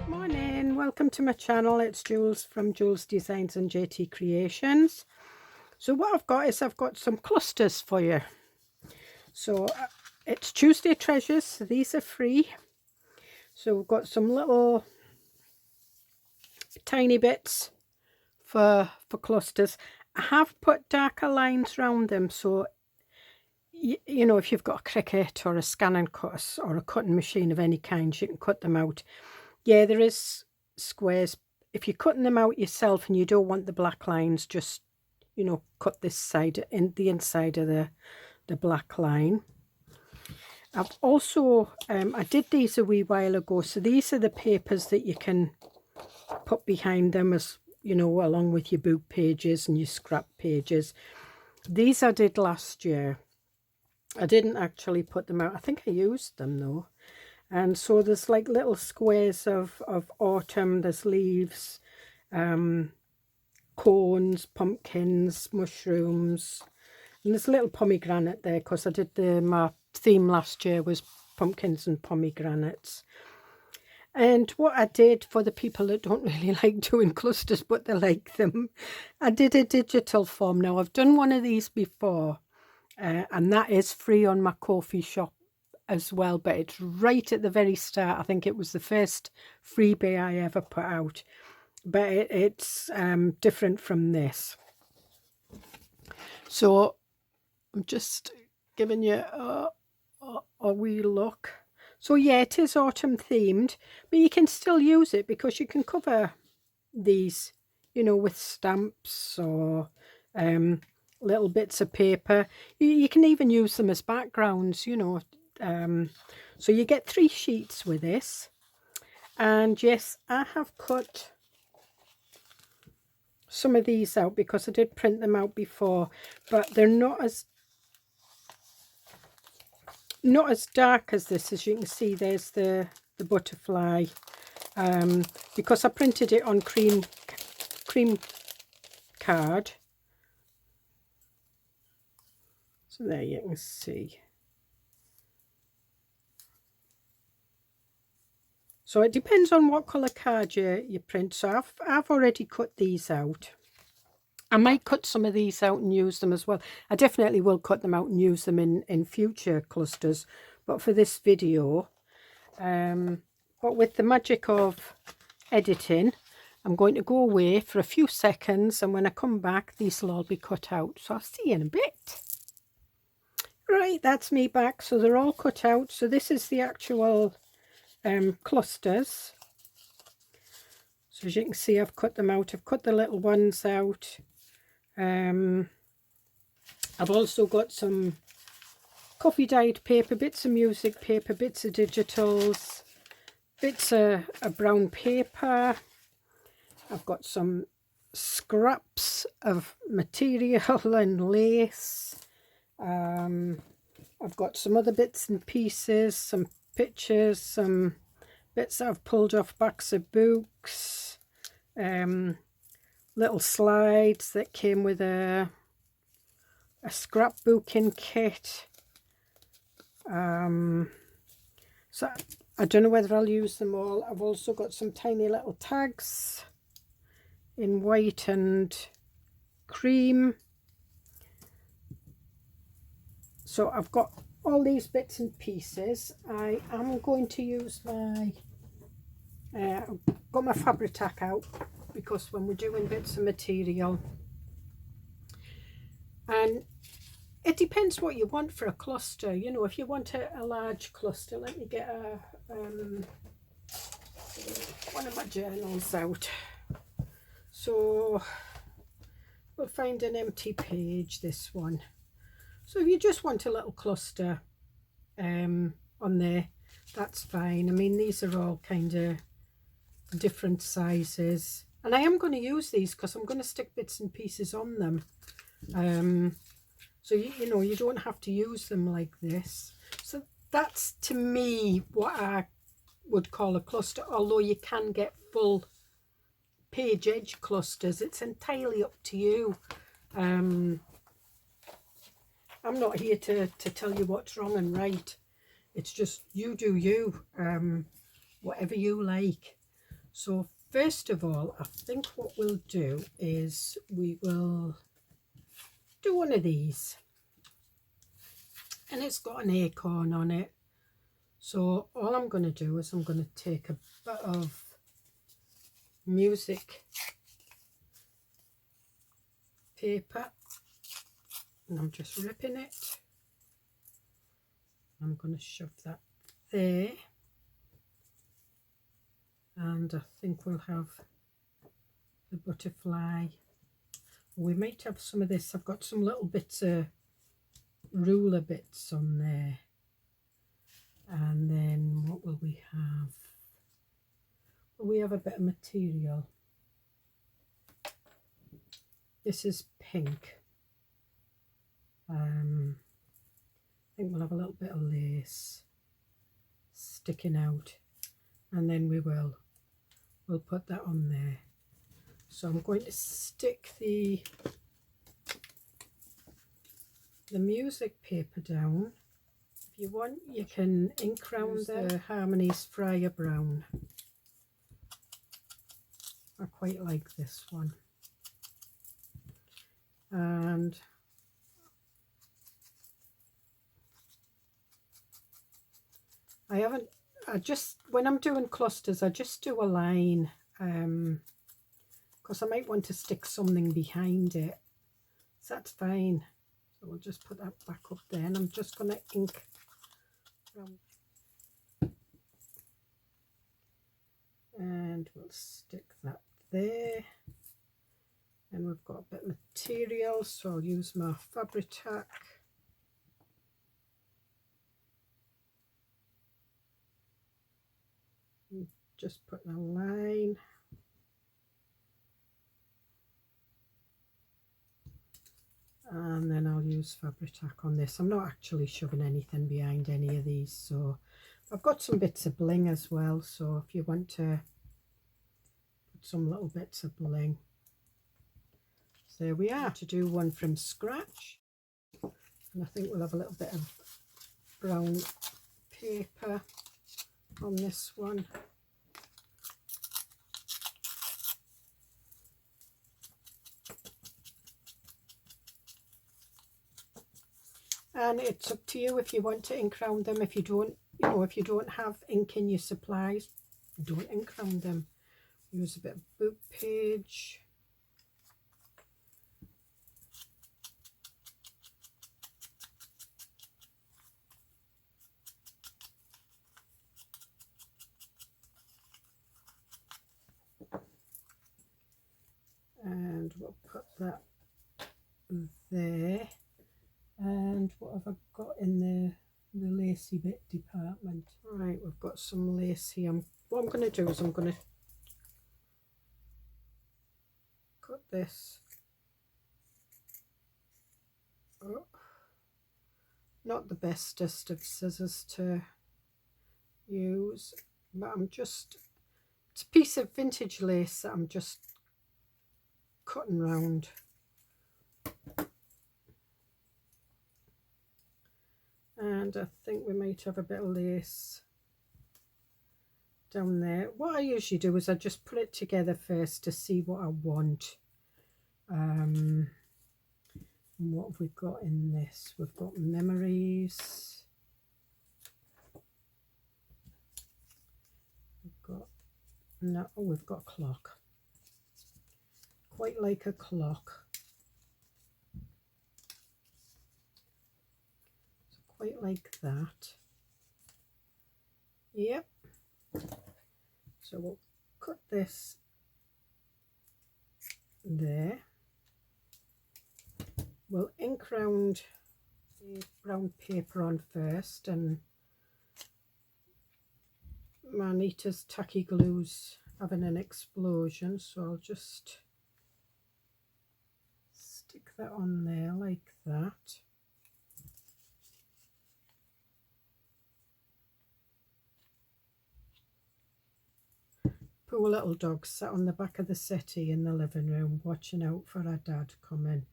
Morning, welcome to my channel. It's Jules from Joolsedesigns and JT Creations. So what I've got is I've got some clusters for you. So it's Tuesday Treasures, so these are free. So we've got some little tiny bits for clusters. I have put darker lines around them, so you know, if you've got a Cricut or a scan and cut or a cutting machine of any kind, you can cut them out. Yeah, there is squares. If you're cutting them out yourself and you don't want the black lines, just, you know, cut this side in the inside of the black line. I've also I did these a wee while ago, so these are the papers that you can put behind them, as you know, along with your book pages and your scrap pages. These I did last year. I didn't actually put them out. I think I used them though. And so there's like little squares of autumn. There's leaves, cones, pumpkins, mushrooms, and there's a little pomegranate there because I did my theme last year was pumpkins and pomegranates. And what I did for the people that don't really like doing clusters but they like them, I did a digital form. Now I've done one of these before, and that is free on my Ko-fi shop as well, but it's right at the very start. I think it was the first freebie I ever put out, but it's different from this. So I'm just giving you a wee look. So yeah, it is autumn themed, but you can still use it because you can cover these, you know, with stamps or little bits of paper. You can even use them as backgrounds, you know. So you get 3 sheets with this. And yes, I have cut some of these out because I did print them out before, but they're not as dark as this. As you can see, there's the butterfly, because I printed it on cream card. So there you can see. So it depends on what colour card you print. So I've already cut these out. I might cut some of these out and use them as well. I definitely will cut them out and use them in future clusters. But for this video, but with the magic of editing, I'm going to go away for a few seconds. And when I come back, these will all be cut out. So I'll see you in a bit. Right, that's me back. So they're all cut out. So this is the actual clusters. So as you can see, I've cut them out. I've cut the little ones out. I've also got some coffee dyed paper, bits of music paper, bits of digitals, bits of brown paper. I've got some scraps of material and lace. I've got some other bits and pieces, some pictures, some bits that I've pulled off backs of books, little slides that came with a scrapbooking kit. So I don't know whether I'll use them all. I've also got some tiny little tags in white and cream. So I've got all these bits and pieces. I am going to use my I've got my Fabri-Tac out because when we're doing bits of material, and it depends what you want for a cluster. You know, if you want a large cluster, let me get one of my journals out. So we'll find an empty page, this one. So if you just want a little cluster on there, that's fine. I mean, these are all kind of different sizes. And I am going to use these because I'm going to stick bits and pieces on them. So, you know, you don't have to use them like this. So that's, to me, what I would call a cluster, although you can get full page edge clusters. It's entirely up to you. I'm not here to tell you what's wrong and right. It's just you do you, whatever you like. So first of all, I think what we'll do is we will do one of these, and it's got an acorn on it. So all I'm going to do is I'm going to take a bit of music paper, and I'm just ripping it. I'm going to shove that there, and I think we'll have the butterfly. We might have some of this. I've got some little bits of ruler bits on there. And then what will we have? Well, we have a bit of material. This is pink. I think we'll have a little bit of lace sticking out, and then we'll put that on there. So I'm going to stick the music paper down. If you want, you can ink round the Harmony's Fryer Brown. I quite like this one. And when I'm doing clusters, I just do a line, because I might want to stick something behind it. So that's fine. So we'll just put that back up there, and I'm just going to ink around. And we'll stick that there. And we've got a bit of material, so I'll use my Fabri-Tac. Just putting a line. And then I'll use Fabri-Tac on this. I'm not actually shoving anything behind any of these, so I've got some bits of bling as well, so if you want to put some little bits of bling. So there we are, to do one from scratch. And I think we'll have a little bit of brown paper on this one. And it's up to you if you want to ink round them. If you don't, if you don't have ink in your supplies, don't ink round them. Use a bit of book page. And we'll put that there. And what have I got in the lacy bit department? Right, we've got some lace here. What I'm going to do is I'm going to cut this. Oh, not the bestest of scissors to use, but it's a piece of vintage lace that I'm just cutting round. And I think we might have a bit of lace down there. What I usually do is I just put it together first to see what I want. And what have we got in this? We've got memories. We've got a clock. Quite like a clock. Quite like that. Yep. So we'll cut this there. We'll ink round the brown paper on first, and my Anita's tacky glue's having an explosion, so I'll just stick that on there like that. Poor little dog sat on the back of the settee in the living room watching out for her dad coming.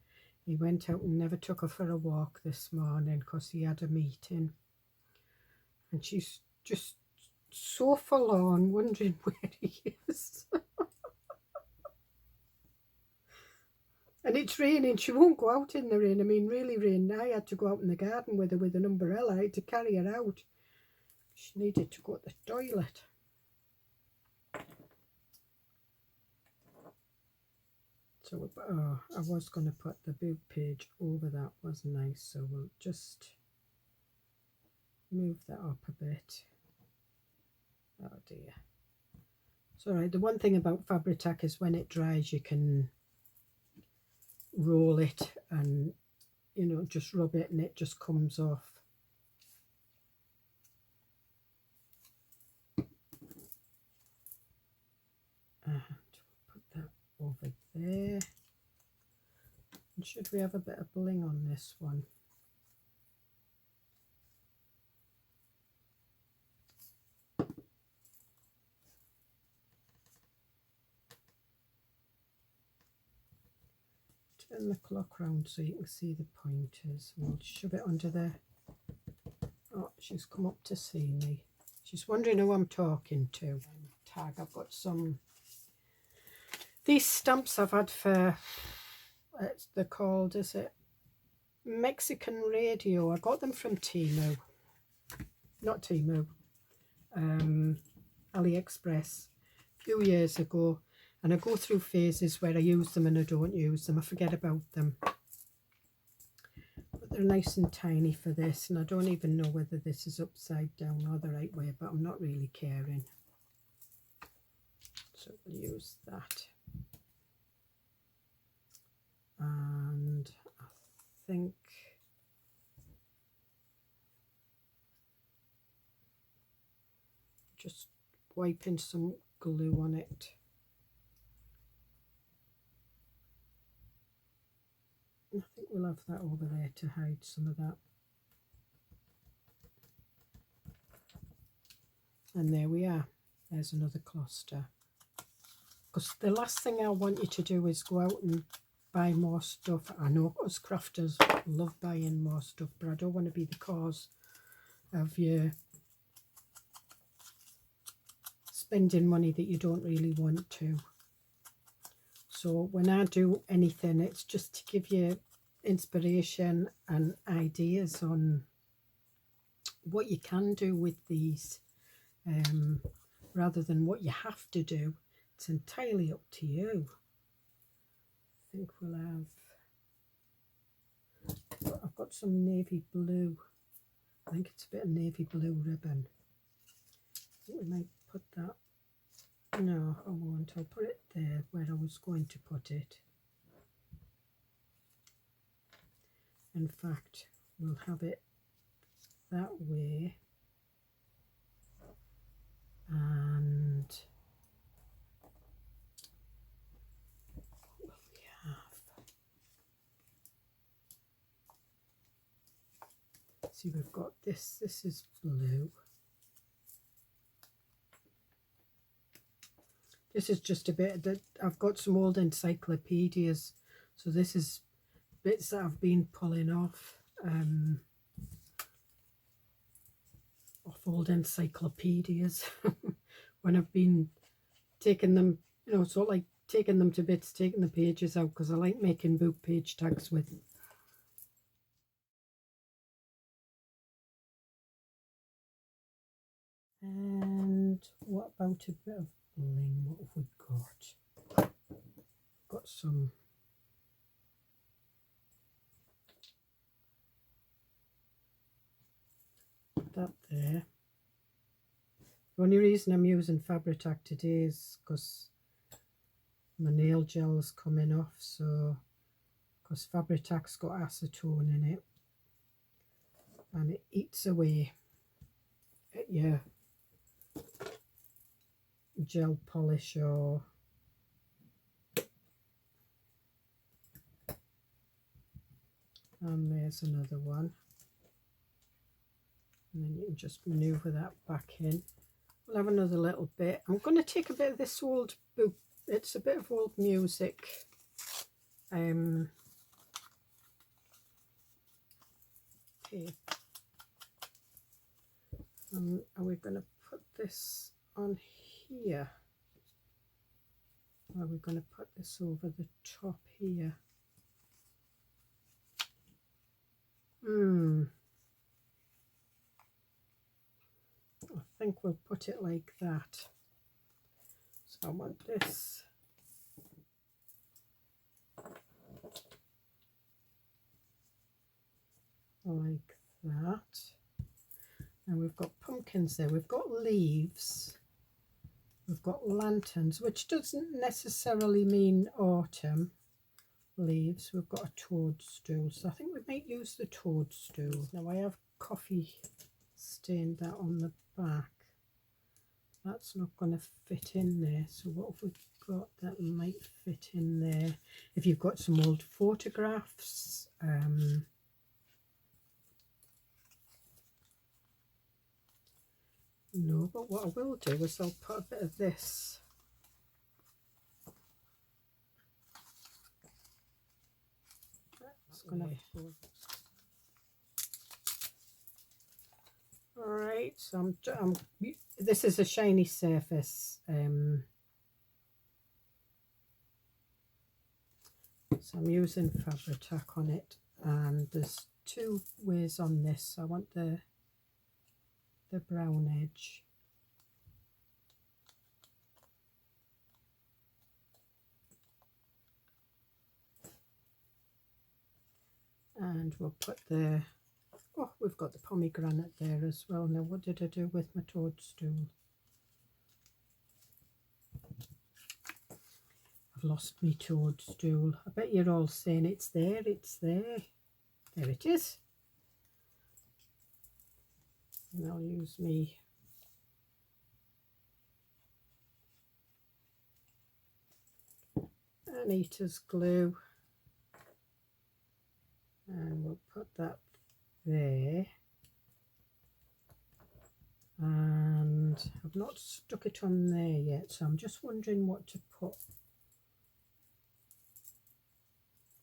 He went out and never took her for a walk this morning because he had a meeting. And she's just so forlorn, wondering where he is. And it's raining. She won't go out in the rain. I mean, really rain. I had to go out in the garden with her with an umbrella. I had to carry her out. She needed to go to the toilet. So, oh, I was going to put the boob page over that, wasn't I? So we'll just move that up a bit. Oh dear. It's alright. The one thing about Fabri-Tac is when it dries, you can roll it and, you know, just rub it and it just comes off. And put that over there. And should we have a bit of bling on this one? Turn the clock round so you can see the pointers. We'll shove it under there. Oh, she's come up to see me. She's wondering who I'm talking to. Tag, I've got some. These stamps I've had for, they're called, is it Mexican Radio? I got them from Temu. Not Temu. AliExpress a few years ago. And I go through phases where I use them and I don't use them. I forget about them. But they're nice and tiny for this. And I don't even know whether this is upside down or the right way, but I'm not really caring. So we'll use that. And I think just wiping some glue on it. I think we'll have that over there to hide some of that. And there we are. There's another cluster. Because the last thing I want you to do is go out and buy more stuff. I know us crafters love buying more stuff, but I don't want to be the cause of you spending money that you don't really want to. So when I do anything, it's just to give you inspiration and ideas on what you can do with these, rather than what you have to do. It's entirely up to you. I think we'll have, I've got some navy blue. I think it's a bit of navy blue ribbon. I think we might put that. No, I won't. I'll put it there where I was going to put it. In fact, we'll have it that way. And what will we have? See, we've got this. This is blue. This is just a bit that I've got some old encyclopedias, so this is bits that I've been pulling off old encyclopedias when I've been taking them, you know, sort of like taking them to bits, taking the pages out, because I like making book page tags with them. And what about a bit of bling? What have we got? Got some that there. The only reason I'm using Fabri-Tac today is because my nail gel's coming off, so because Fabri-Tac's got acetone in it and it eats away at your gel polish. Or and there's another one, and then you can just maneuver that back in. We'll have another little bit. I'm going to take a bit of this old book. It's a bit of old music. Okay. Are we going to put this on here? Or are we going to put this over the top here? I think we'll put it like that. So I want this like that. And we've got pumpkins there, we've got leaves, we've got lanterns, which doesn't necessarily mean autumn leaves. We've got a toadstool, so I think we might use the toadstool. Now I have coffee stained that on the back. That's not going to fit in there, so what have we got that might fit in there? If you've got some old photographs, no, but what I will do is I'll put a bit of this all right, so this is a shiny surface, so I'm using Fabri-Tac on it, and there's two ways on this. I want the brown edge, and we'll put the, oh, we've got the pomegranate there as well. Now what did I do with my toadstool? I've lost my toadstool. I bet you're all saying it's there, it's there. There it is. And I'll use me Anita's glue, and we'll put that there. And I've not stuck it on there yet, so I'm just wondering what to put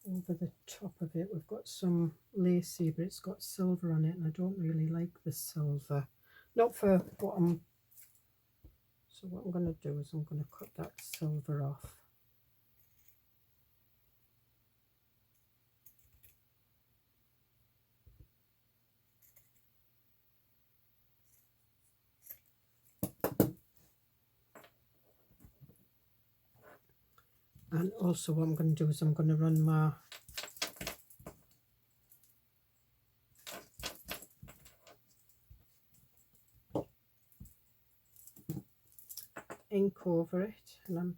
over the top of it. We've got some lacy, but it's got silver on it, and I don't really like the silver. Not for what I'm, so what I'm going to do is I'm going to cut that silver off. And also what I'm going to do is I'm going to run my ink over it, and I'm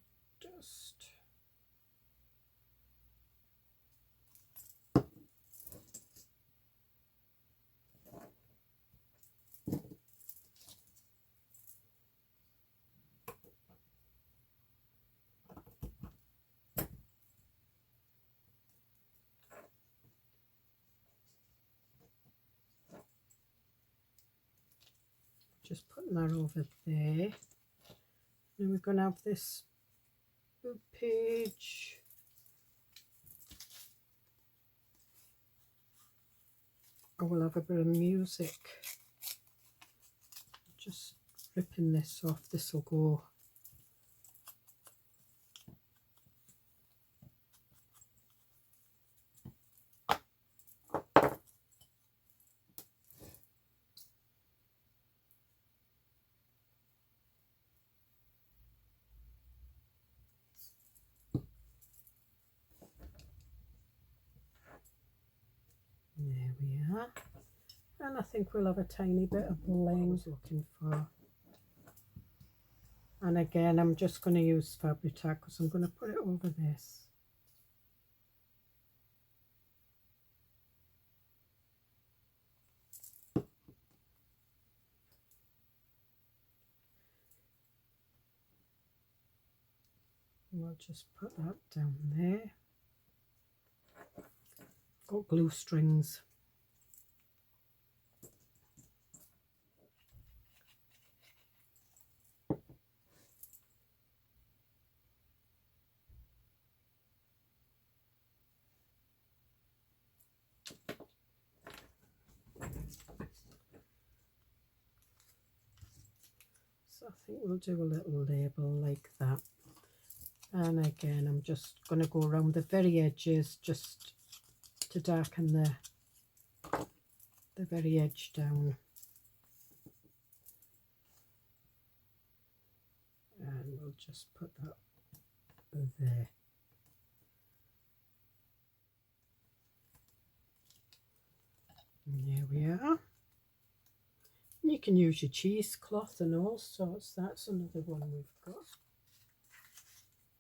just putting that over there. And we're going to have this boob page. I will have a bit of music. Just ripping this off, this will go. There we are, and I think we'll have a tiny bit of bling I was looking for. And again, I'm just going to use Fabri-Tac because I'm going to put it over this. And we'll just put that down there. Got glue strings. There So I think we'll do a little label like that. And again, I'm just going to go around the very edges just to darken the very edge down. And we'll just put that there. And there we are. You can use your cheesecloth and all sorts. That's another one we've got.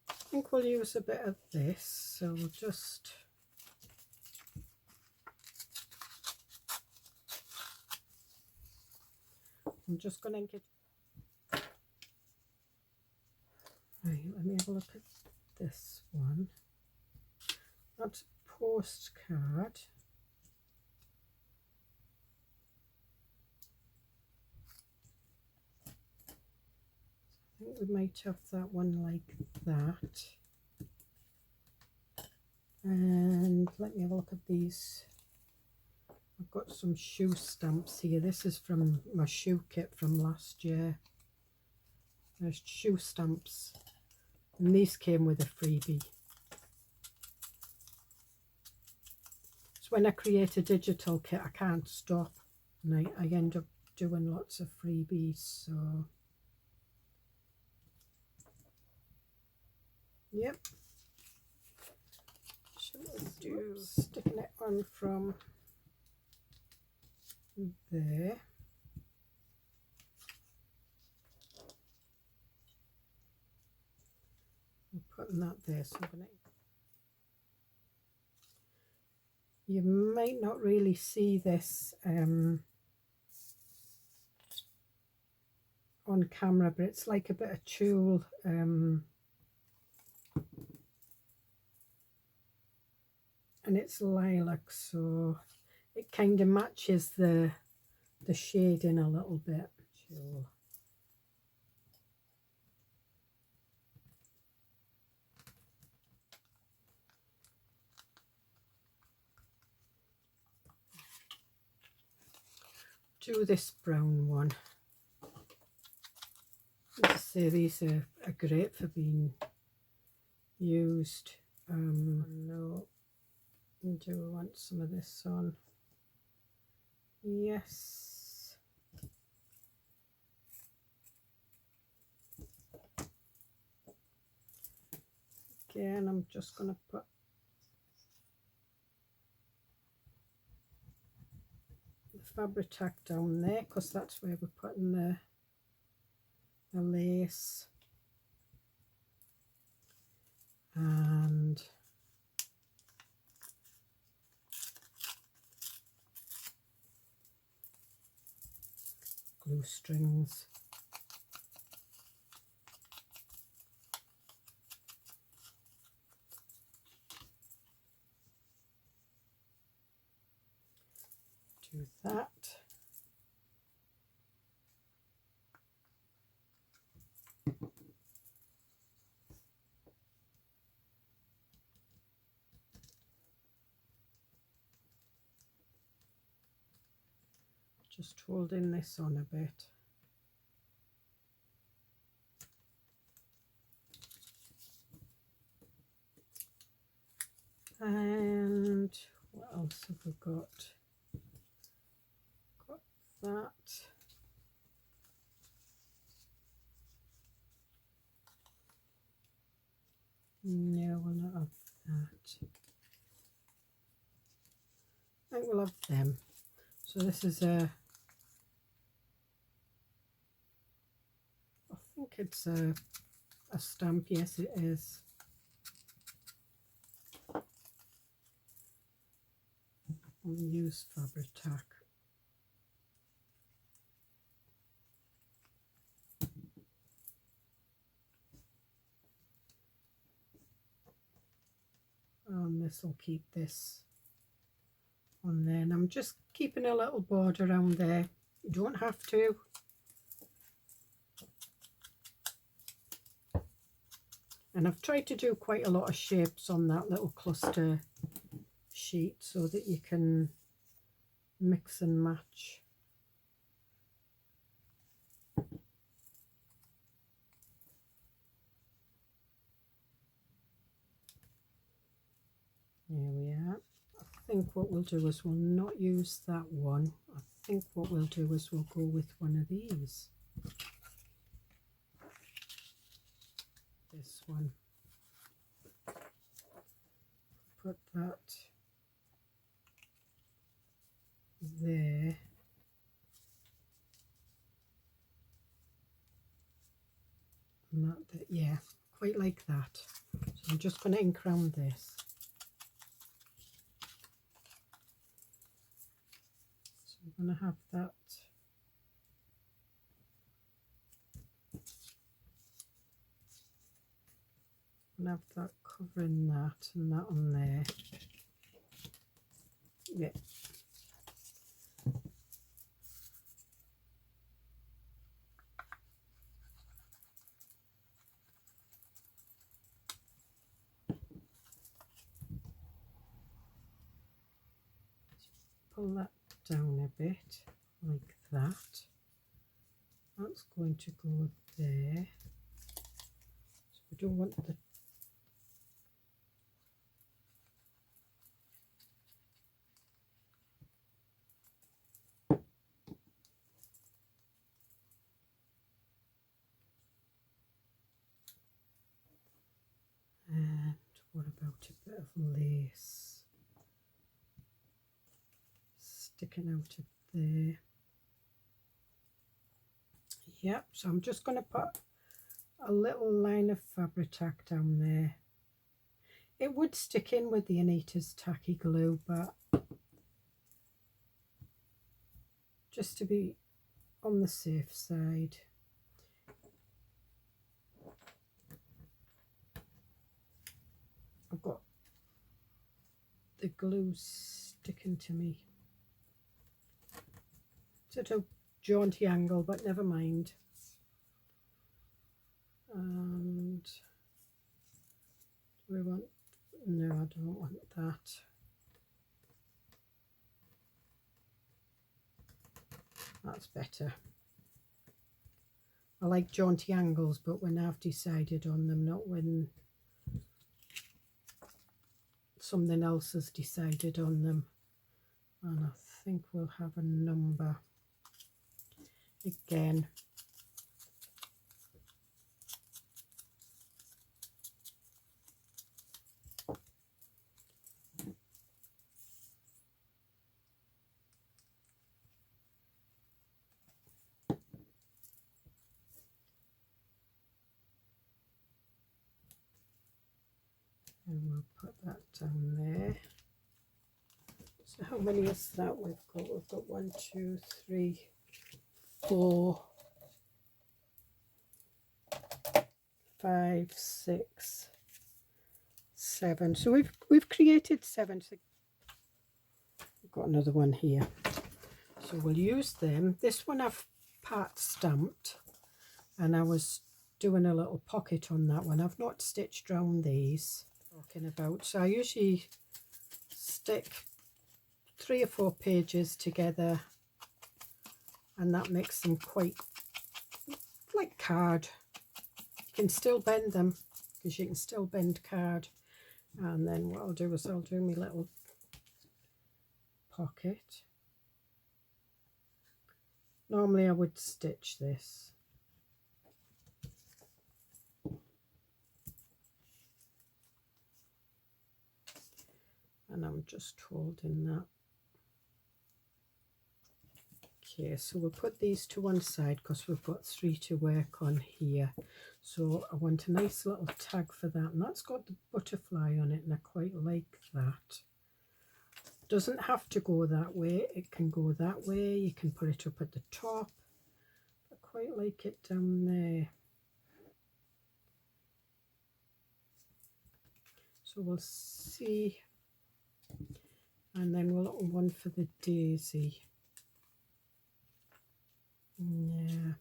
I think we'll use a bit of this, so we'll just I'm just going to get right, let me have a look at this one. That's a postcard. I think we might have that one like that. And let me have a look at these. I've got some shoe stamps here. This is from my shoe kit from last year. There's shoe stamps. And these came with a freebie. So when I create a digital kit, I can't stop. And I end up doing lots of freebies. So, yep. Should do sticking it on from there. I'm putting that there, so I'm gonna, you might not really see this on camera, but it's like a bit of tulle and it's lilac, so it kind of matches the shading a little bit. Tulle. Do this brown one. As I say, these are great for being used. No, do we want some of this on? Yes. Again, I'm just going to put fabric tack down there because that's where we're putting the lace, and glue strings. Do that. Just holding this on a bit. And what else have we got? Got that. No, we'll not have that. I think we'll have them. So this is I think it's a stamp. Yes, it is. We'll use fabric tack. And this will keep this on there. And I'm just keeping a little border around there. You don't have to. And I've tried to do quite a lot of shapes on that little cluster sheet so that you can mix and match. Here we are. I think what we'll do is we'll not use that one. I think what we'll do is we'll go with one of these. This one. Put that there. And that, yeah, quite like that. So I'm just going to ink around this. So I'm going to have that. And have that covering that and that on there. Yeah. Pull that down a bit like that. That's going to go there. So we don't want the and what about a bit of lace sticking out of there? Yep, so I'm just going to put a little line of fabric tack down there. It would stick in with the Anita's tacky glue, but just to be on the safe side. I've got the glue sticking to me. Sort of jaunty angle, but never mind. And do we want, no, I don't want that. That's better. I like jaunty angles, but when I've decided on them, not when something else has decided on them. And I think we'll have a number again. And we'll put that down there. So how many is that we've got? We've got 1, 2, 3, 4, 5, 6, 7. So we've created 7. So we've got another one here. So we'll use them. This one I've part stamped, and I was doing a little pocket on that one. I've not stitched round these. Talking about. So I usually stick 3 or 4 pages together, and that makes them quite like card. You can still bend them because you can still bend card. And then what I'll do is I'll do my little pocket. Normally I would stitch this. And I'm just holding that. Okay, so we'll put these to one side because we've got 3 to work on here. So I want a nice little tag for that, and that's got the butterfly on it, and I quite like that. Doesn't have to go that way, it can go that way. You can put it up at the top. I quite like it down there. So we'll see. And then we'll little one for the daisy. Yeah.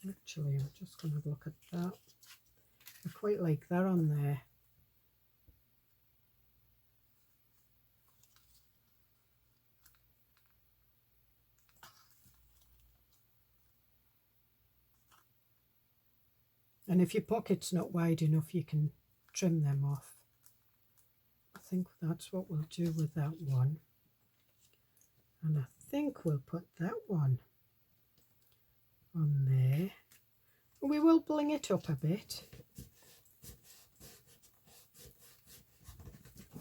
Actually, I'm just going to look at that. I quite like that on there. And if your pocket's not wide enough, you can trim them off. I think that's what we'll do with that one. And I think we'll put that one on there. We will bling it up a bit.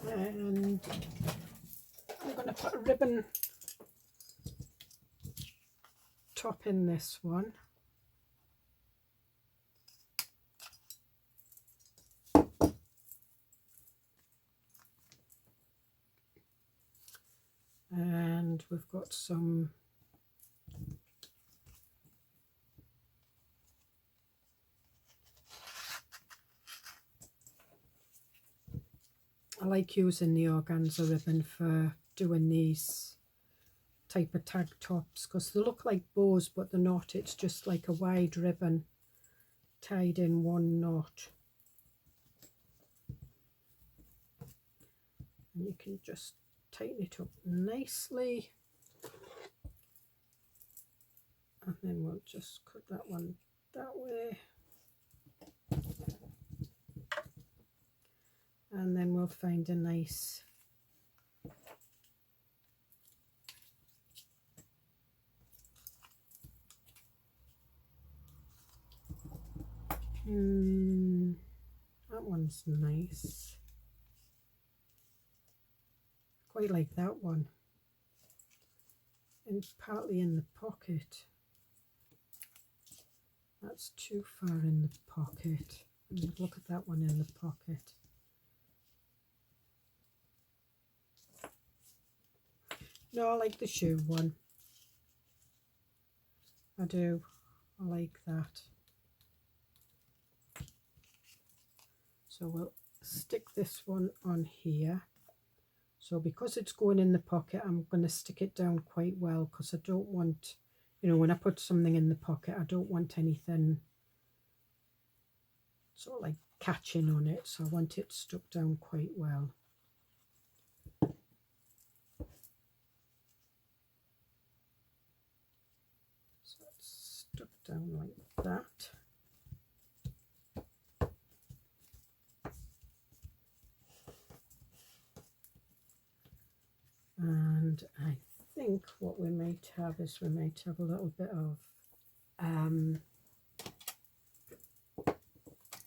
And I'm going to put a ribbon top in this one. And we've got some I like using the organza ribbon for doing these type of tag tops because they look like bows but they're not. It's just like a wide ribbon tied in one knot. And you can just tighten it up nicely. And then we'll just cut that one that way. And then we'll find a nice that one's nice. Quite like that one. And partly in the pocket. That's too far in the pocket. And look at that one in the pocket. No, I like the shoe one. I do. I like that. So we'll stick this one on here. So because it's going in the pocket, I'm going to stick it down quite well because I don't want, you know, when I put something in the pocket, I don't want anything sort of like catching on it. So I want it stuck down quite well. Down like that. And I think what we might have is we might have a little bit of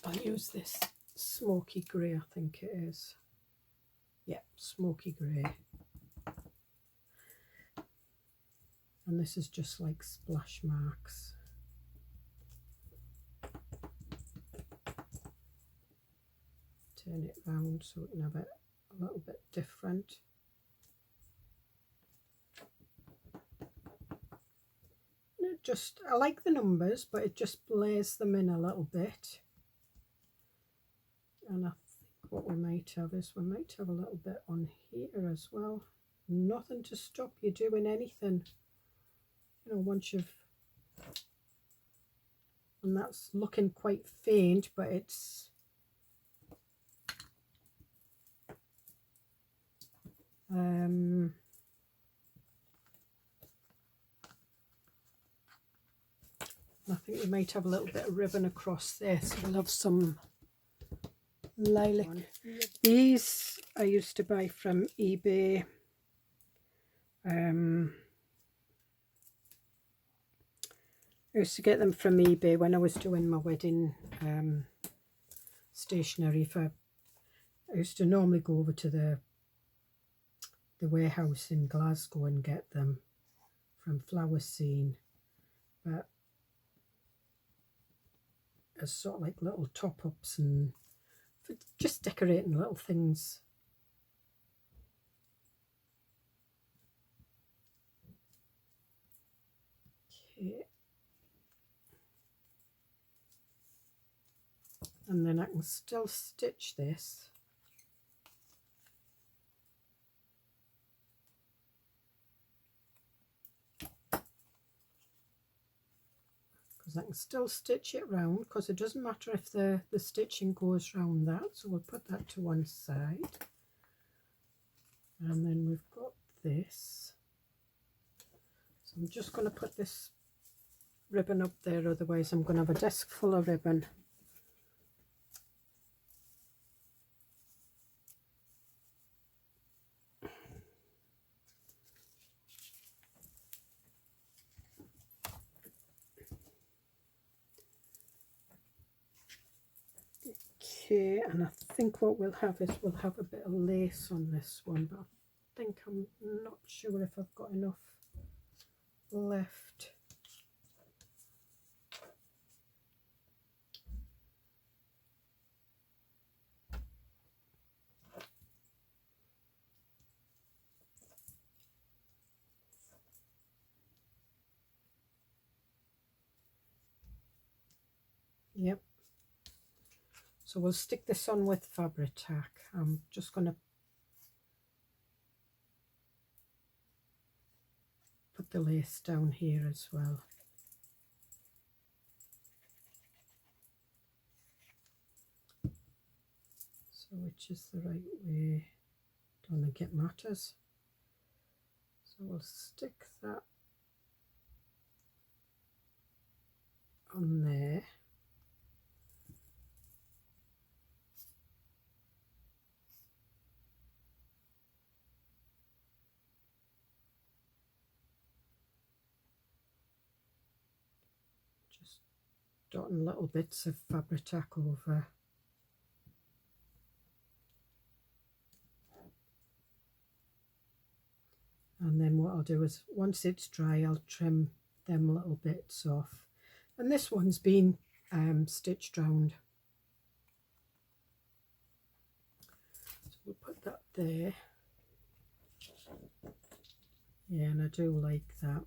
I'll use this smoky grey, I think it is. Yeah, smoky grey. And this is just like splash marks. Turn it round so we can have it a little bit different. And it just, I like the numbers, but it just blurs them in a little bit. And I think what we might have is we might have a little bit on here as well. Nothing to stop you doing anything. You know, once you've, and that's looking quite faint, but it's I think we might have a little bit of ribbon across this. We'll have some lilac. These I used to buy from eBay. I used to get them from eBay when I was doing my wedding stationery. I used to normally go over to the warehouse in Glasgow and get them from Flower Scene, but as sort of like little top-ups and for just decorating little things. Okay. And then I can still stitch this. Because I can still stitch it round, because it doesn't matter if the stitching goes round that. So we'll put that to one side. And then we've got this. So I'm just going to put this ribbon up there, otherwise I'm going to have a desk full of ribbon. Okay, and I think what we'll have is we'll have a bit of lace on this one, but I think I'm not sure if I've got enough left. Yep. So we'll stick this on with fabric tack. I'm just going to put the lace down here as well. So which is the right way? Don't think it matters. So we'll stick that on there. Just dotting little bits of fabric tack over. And then what I'll do is once it's dry, I'll trim them little bits off. And this one's been stitched round. So we'll put that there. Yeah, and I do like that.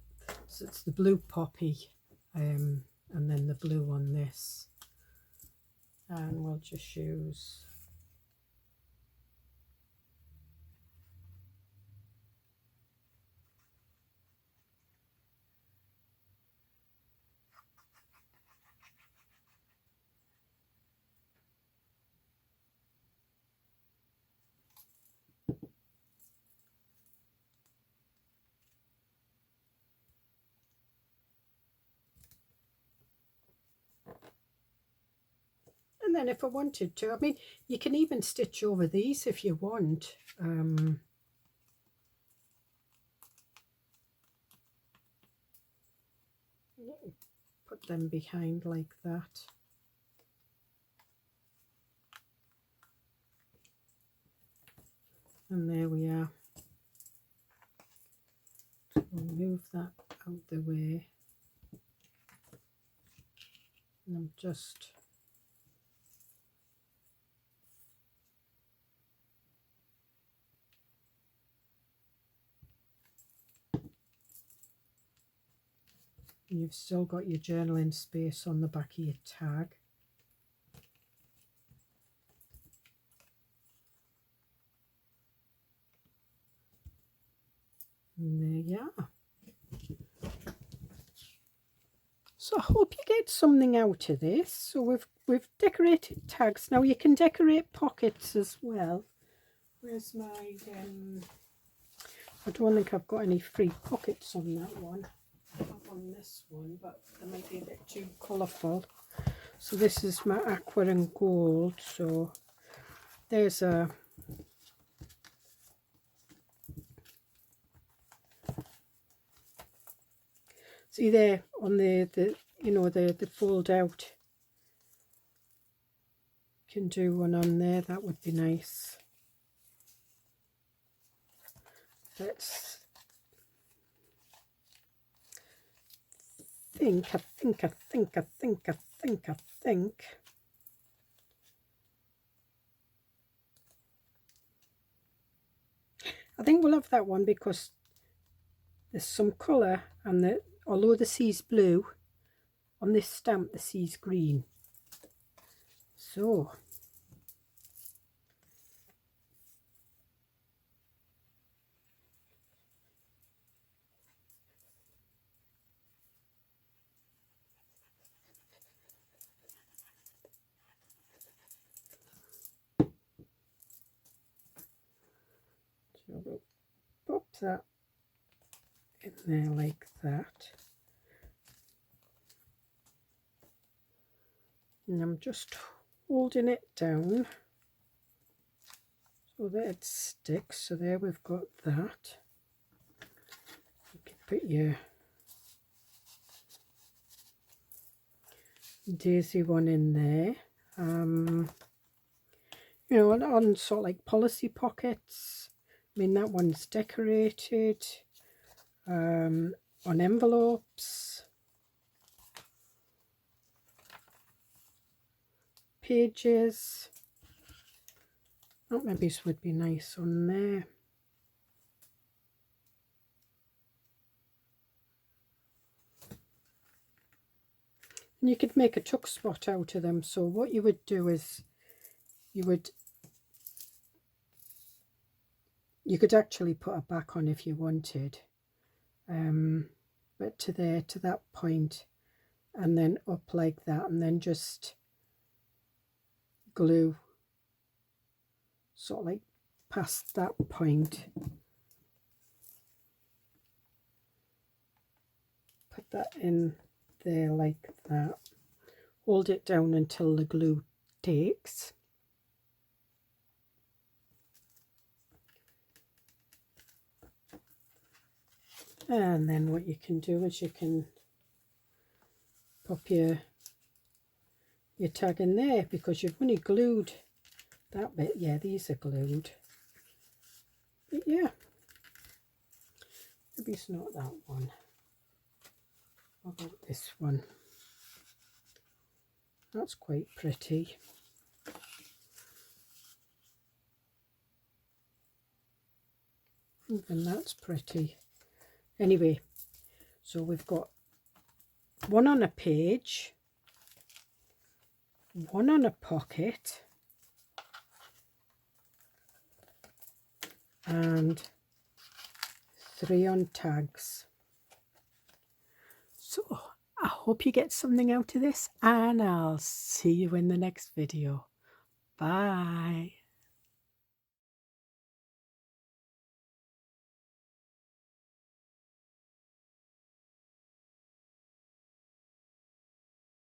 So it's the blue poppy and then the blue on this. And we'll just use and then if I wanted to, I mean, you can even stitch over these if you want. Put them behind like that. And there we are. So we'll move that out the way. And I'm just you've still got your journaling space on the back of your tag. And there you are. So I hope you get something out of this. So we've decorated tags. Now you can decorate pockets as well. Where's my I don't think I've got any free pockets on that one. I have on this one, but they might be a bit too colourful. So this is my aqua and gold. So there's a see there on the you know the fold out. You can do one on there. That would be nice. Let's think. I think we'll have that one because there's some colour, and although the sea's blue, on this stamp the sea's green. So we'll pop that in there like that. And I'm just holding it down so that it sticks. So there we've got that. You can put your daisy one in there. you know, on sort of like policy pockets. I mean, that one's decorated. On envelopes, pages. Oh, maybe this would be nice on there. And you could make a tuck spot out of them. So what you would do is you could actually put a back on if you wanted, but to that point, and then up like that, and then just glue sort of like past that point. Put that in there like that. Hold it down until the glue takes. And then what you can do is you can pop your tag in there, because you've only glued that bit. Yeah, these are glued. But yeah, maybe it's not that one. What about this one? That's quite pretty. Even that's pretty. Anyway, so we've got one on a page, one on a pocket, and 3 on tags. So I hope you get something out of this, and I'll see you in the next video. Bye.